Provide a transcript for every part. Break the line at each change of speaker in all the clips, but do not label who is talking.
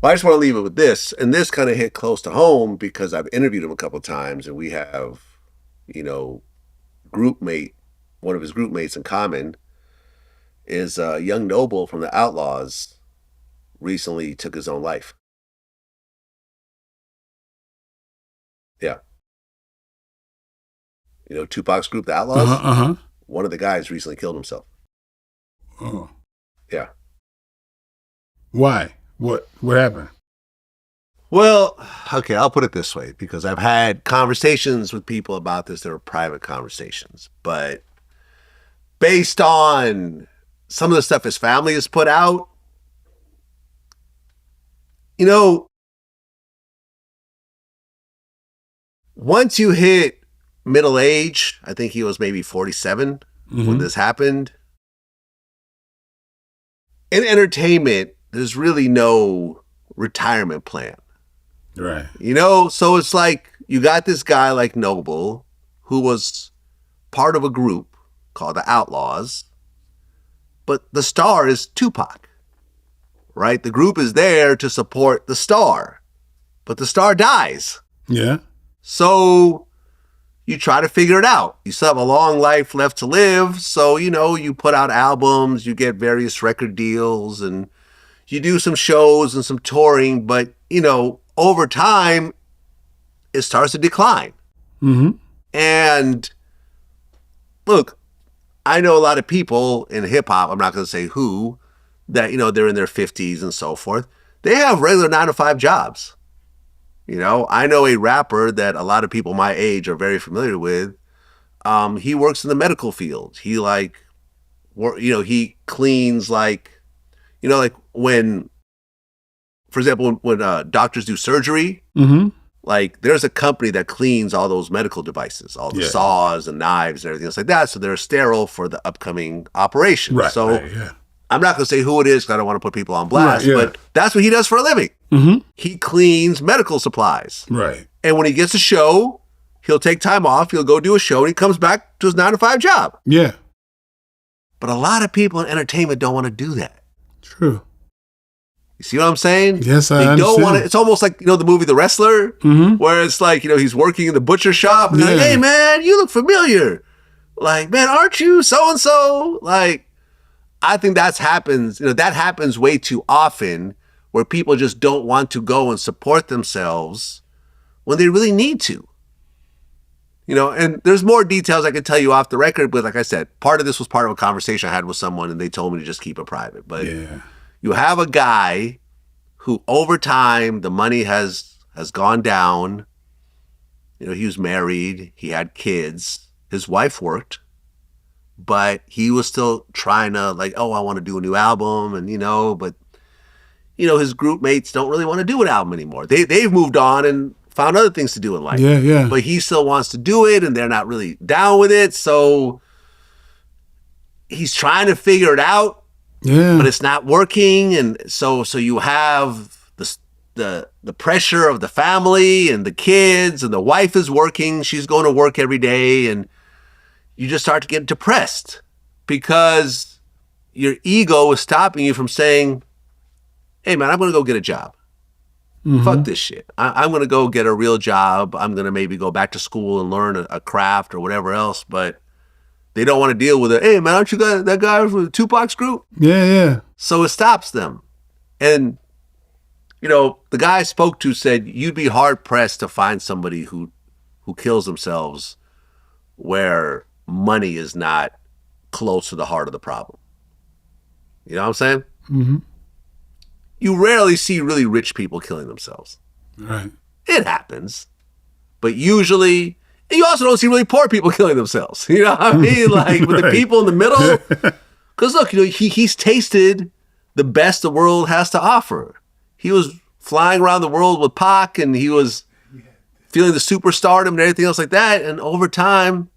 Well, I just want to leave it with this, and this kind of hit close to home because I've interviewed him a couple of times, and we have, you know, group mate, one of his group mates in common is young Noble from the Outlawz recently took his own life. Yeah. You know, Tupac's group, the Outlawz? One of the guys recently killed himself.
Oh.
Yeah.
Why? What happened?
Well, okay, I'll put it this way, because I've had conversations with people about this. They were private conversations. But based on some of the stuff his family has put out, you know, once you hit middle age, I think he was maybe 47 when this happened. In entertainment, there's really no retirement plan.
Right.
You know, so it's like you got this guy like Noble who was part of a group called the Outlawz, but the star is Tupac, right? The group is there to support the star, but the star dies.
Yeah.
So you try to figure it out. You still have a long life left to live. So, you know, you put out albums, you get various record deals, and you do some shows and some touring. But, you know, over time, it starts to decline. And look, I know a lot of people in hip hop, I'm not going to say who, that, you know, they're in their 50s and so forth. They have regular 9-to-5 jobs. You know, I know a rapper that a lot of people my age are very familiar with. He works in the medical field. He he cleans like when, for example, when doctors do surgery, like there's a company that cleans all those medical devices, all the saws and knives and everything else like that. So they're sterile for the upcoming operation.
Right.
So
yeah.
I'm not going to say who it is because I don't want to put people on blast, but that's what he does for a living. He cleans medical supplies.
Right.
And when he gets a show, he'll take time off, he'll go do a show, and he comes back to his 9-to-5 job.
Yeah.
But a lot of people in entertainment don't want to do that.
True.
You see what I'm saying?
Yes, I
understand. Don't want to.
It's
It's almost like, you know, the movie The Wrestler, where it's like, you know, he's working in the butcher shop, and they're like, hey, man, you look familiar. Like, man, aren't you so-and-so? Like, I think that happens way too often, where people just don't want to go and support themselves when they really need to. You know, and there's more details I could tell you off the record, but like I said, part of this was part of a conversation I had with someone, and they told me to just keep it private. But you have a guy who, over time, the money has gone down. You know, he was married, he had kids, his wife worked, but he was still trying to, like, oh, I want to do a new album, and, you know, but, you know, his group mates don't really want to do an album anymore. They've moved on and found other things to do in life.
Yeah.
But he still wants to do it, and they're not really down with it, so he's trying to figure it out, but it's not working, and so you have the pressure of the family and the kids, and the wife is working, she's going to work every day, and you just start to get depressed because your ego is stopping you from saying, hey, man, I'm going to go get a job. Fuck this shit. I'm going to go get a real job. I'm going to maybe go back to school and learn a craft or whatever else. But they don't want to deal with it. Hey, man, aren't you that guy from Tupac's group?
Yeah.
So it stops them. And, you know, the guy I spoke to said you'd be hard-pressed to find somebody who kills themselves where money is not close to the heart of the problem. You know what I'm saying? You rarely see really rich people killing themselves.
Right.
It happens. But usually, and you also don't see really poor people killing themselves. You know what I mean? Like, with the people in the middle. Because look, you know, he's tasted the best the world has to offer. He was flying around the world with Pac, and he was feeling the superstardom and everything else like that. And over time,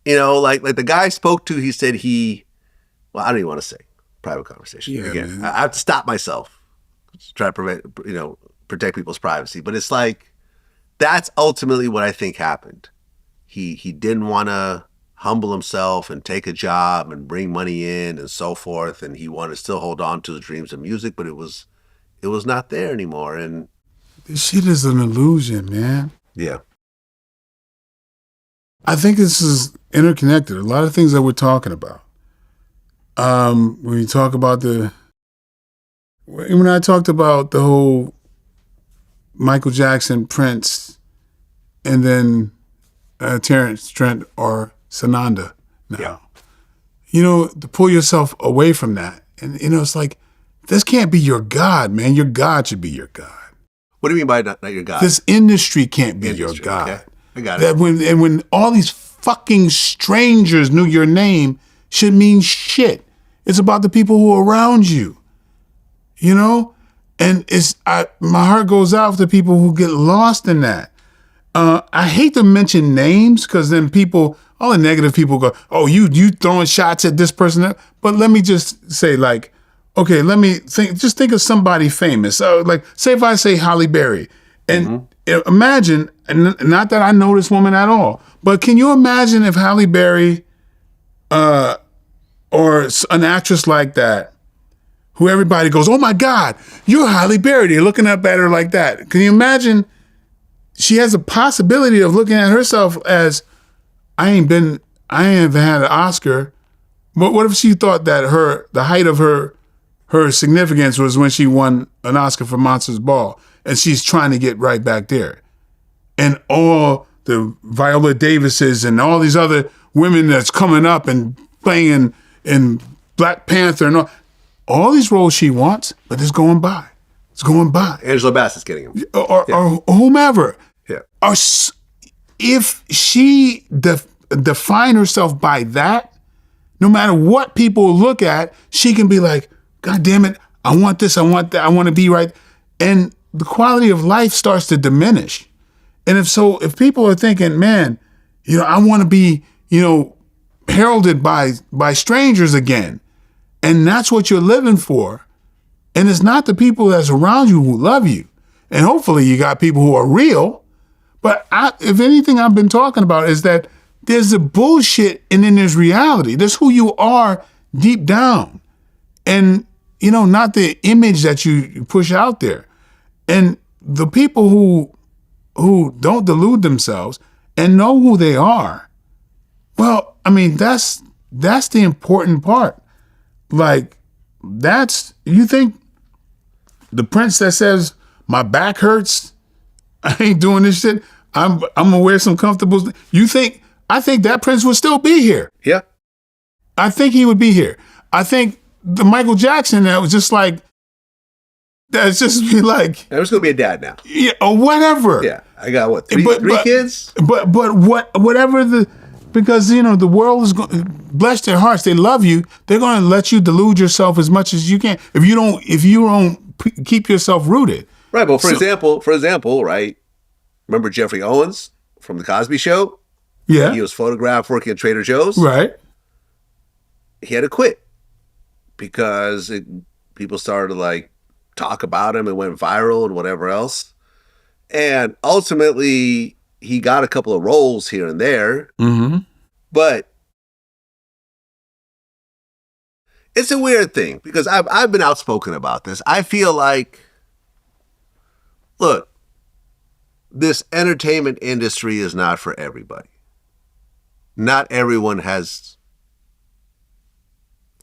you know, like the guy I spoke to, he said I don't even want to say. Private conversation.
Yeah,
again,
man.
I have to stop myself to try to protect people's privacy. But it's like, that's ultimately what I think happened. He didn't want to humble himself and take a job and bring money in and so forth. And he wanted to still hold on to his dreams of music, but it was it was not there anymore. And
This shit is an illusion, man.
yeah.
I think this is interconnected. A lot of things that we're talking about. When you talk about when I talked about the whole Michael Jackson, Prince, and then Terrence Trent or Sananda now.
Yeah.
You know, to pull yourself away from that. And, you know, it's like, this can't be your God, man. Your God should be your God.
What do you mean by not your God?
This industry can't be your God.
Okay. I got
That
it.
when all these fucking strangers knew your name should mean shit. It's about the people who are around you. You know? And my heart goes out to people who get lost in that. I hate to mention names because then all the negative people go, oh, you throwing shots at this person. But let me just say, like, okay, just think of somebody famous. So, like, say if I say Halle Berry, and imagine, and not that I know this woman at all, but can you imagine if Halle Berry or an actress like that, who everybody goes, oh my God, you're Halle Berry. They're looking up at her like that. Can you imagine? She has a possibility of looking at herself as, I haven't had an Oscar. But what if she thought that the height of her significance was when she won an Oscar for Monsters Ball, and she's trying to get right back there. And all the Viola Davises and all these other women that's coming up and playing in Black Panther and all these roles she wants, but it's going by. It's going by.
Angela Bassett's getting him.
Or whomever.
Yeah.
Or if she define herself by that, no matter what people look at, she can be like, God damn it, I want this, I want that, I want to be right. And the quality of life starts to diminish. And if people are thinking, man, you know, I want to be, you know, heralded by strangers again, and that's what you're living for, and it's not the people that's around you who love you, and hopefully you got people who are real, but if anything I've been talking about is that there's the bullshit and then there's reality. There's who you are deep down, and, you know, not the image that you push out there. And the people who don't delude themselves and know who they are, well, I mean, that's the important part. Like, you think the Prince that says, my back hurts, I ain't doing this shit, I'm gonna wear some comfortables. I think that Prince would still be here.
Yeah.
I think he would be here. I think the Michael Jackson that was just like, that's just be like,
I'm just gonna be a dad now.
Yeah, or whatever.
Yeah. I got three kids?
But whatever because, you know, the world is going, bless their hearts, they love you. They're going to let you delude yourself as much as you can. If you don't keep yourself rooted.
Right. Well, for example, right? Remember Jeffrey Owens from The Cosby Show?
Yeah.
He was photographed working at Trader Joe's.
Right.
He had to quit because people started to like talk about him and went viral and whatever else. And ultimately, he got a couple of roles here and there.
Mm-hmm.
But it's a weird thing because I've been outspoken about this. I feel like, look, this entertainment industry is not for everybody. Not everyone has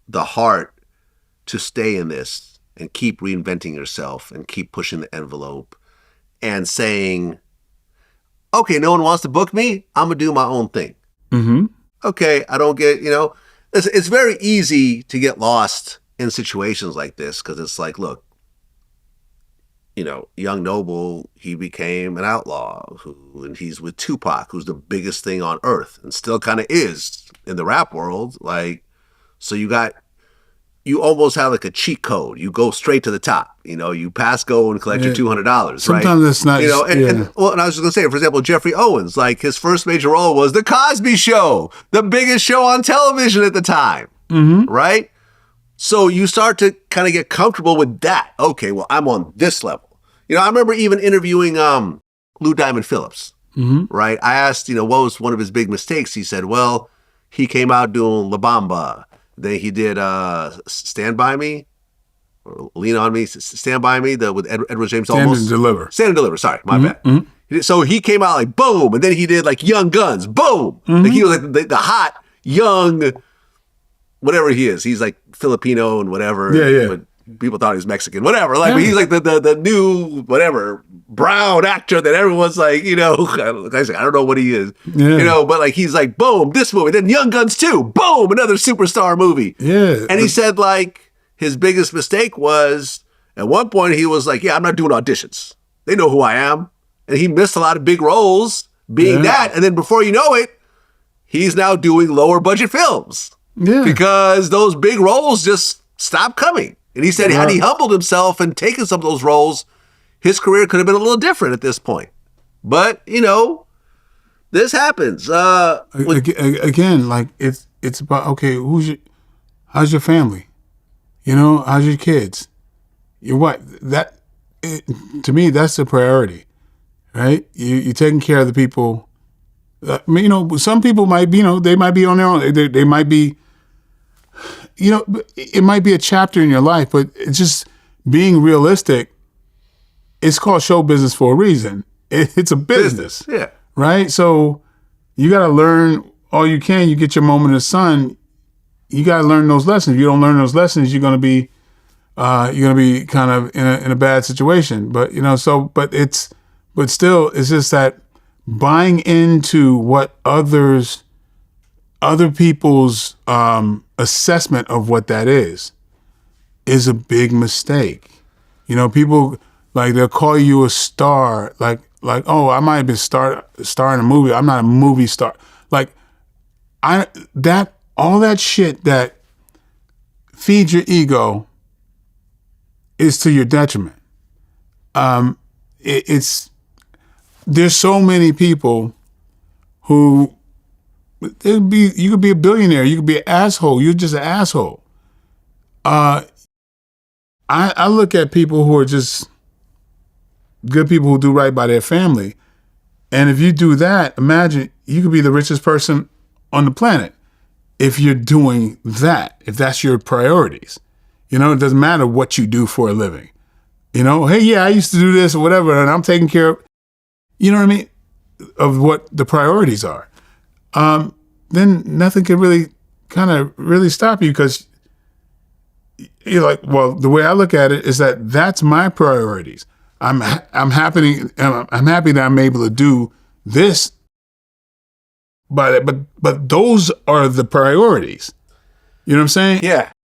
the heart to stay in this and keep reinventing yourself and keep pushing the envelope and saying, okay, no one wants to book me, I'm going to do my own thing.
Mm-hmm.
Okay, I don't get, it's very easy to get lost in situations like this because it's like, look, Young Noble, he became an outlaw and he's with Tupac, who's the biggest thing on earth and still kind of is in the rap world. Like, so you almost have like a cheat code. You go straight to the top. You pass go and collect your $200, right?
Sometimes it's not.
And I was just gonna say, for example, Jeffrey Owens, like his first major role was The Cosby Show, the biggest show on television at the time, right? So you start to kind of get comfortable with that. Okay, well, I'm on this level. I remember even interviewing Lou Diamond Phillips, right? I asked, what was one of his big mistakes? He said, well, he came out doing La Bamba. Then he did Stand By Me, Lean on Me, Stand By Me, with Edward James
Stand
Olmos.
and Deliver.
Stand and Deliver. Sorry, my bad. So he came out like boom, and then he did like Young Guns, boom. Like he was like the hot young, whatever he is. He's like Filipino and whatever.
Yeah.
But people thought he was Mexican, whatever. Like, but he's like the new whatever brown actor that everyone's like, like I said, I don't know what he is, but like he's like boom, this movie, then Young Guns 2, boom, another superstar movie.
Yeah.
And he said like his biggest mistake was at one point he was like, I'm not doing auditions. They know who I am. And he missed a lot of big roles being that. And then before you know it, he's now doing lower budget films.
Yeah.
Because those big roles just stopped coming. And he said had he humbled himself and taken some of those roles, his career could have been a little different at this point. But, this happens.
Again, like it's about, okay, how's your family? How's your kids? Your wife? To me, that's the priority, right? You're taking care of the people. Some people might be, they might be on their own. They might be, it might be a chapter in your life, but it's just being realistic. It's called show business for a reason. It's a business.
Yeah.
Right? So you got to learn all you can. You get your moment in the sun. You got to learn those lessons. If you don't learn those lessons, you're going to be kind of in a bad situation. But, but still, it's just that buying into what other people's assessment of what that is a big mistake. People, like, they'll call you a star, like, oh, I might have been star in a movie. I'm not a movie star. Like, all that shit that feeds your ego is to your detriment. There's so many people who you could be a billionaire, you could be an asshole. You're just an asshole. I look at people who are just good people who do right by their family. And if you do that, imagine you could be the richest person on the planet if you're doing that, if that's your priorities. It doesn't matter what you do for a living. Hey, yeah, I used to do this or whatever, and I'm taking care of, what I mean, of what the priorities are. Then nothing can really kind of really stop you, because you're like, well, the way I look at it is that that's my priorities. I'm happy that I'm able to do this, but those are the priorities. You know what I'm saying?
Yeah.